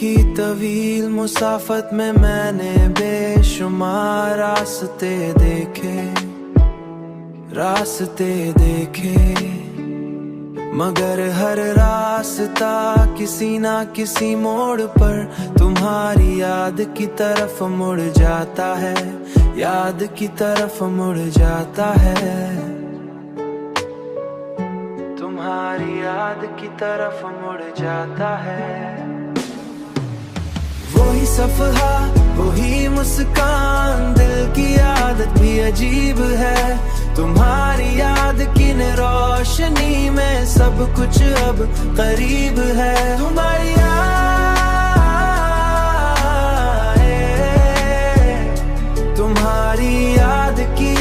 की तवील मुसाफत में मैंने बेशुमार रास्ते देखे, मगर हर रास्ता किसी ना किसी मोड़ पर तुम्हारी याद की तरफ मुड़ जाता है, याद की तरफ मुड़ जाता है, तुम्हारी याद की तरफ मुड़ जाता है। वही सफहा, वही मुस्कान, दिल की आदत भी अजीब है, तुम्हारी याद की रोशनी में सब कुछ अब करीब है। तुम्हारी याद की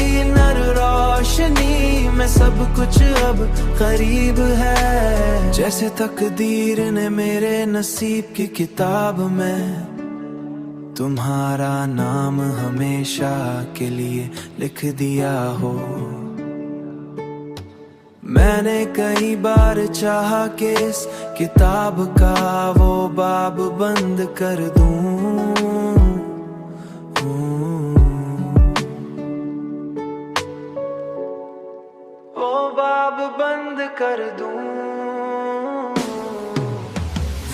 रोशनी में सब कुछ अब करीब है। जैसे तकदीर ने मेरे नसीब की किताब में तुम्हारा नाम हमेशा के लिए लिख दिया हो। मैंने कई बार चाहा कि इस किताब का वो बाब बंद कर दूं, वो बाब बंद कर दूं।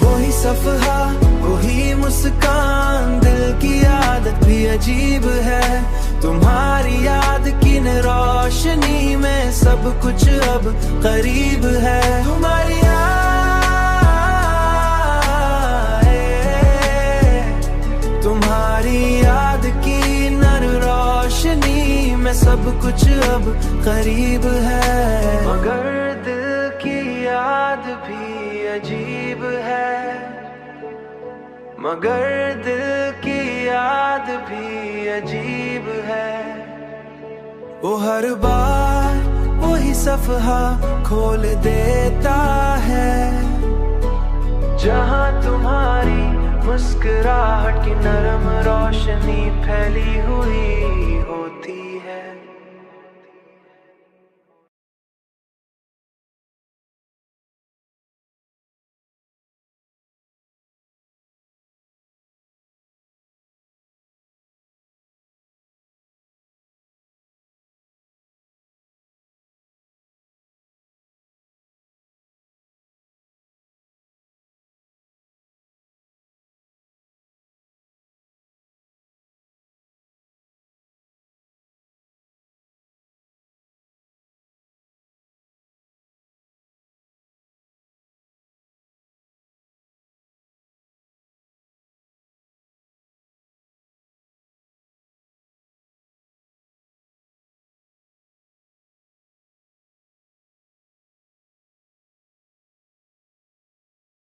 वही सफहा, वही मुस्कान, दिल की आदत भी अजीब है, तुम्हारी याद की रोशनी में सब कुछ अब करीब है। तुम्हारी याद की रोशनी में सब कुछ अब करीब है, मगर दिल की याद भी अजीब है, मगर दिल की याद भी अजीब है। वो हर बार वही सफहा खोल देता है, जहां तुम्हारी मुस्कुराहट की नरम रोशनी फैली हुई होती है।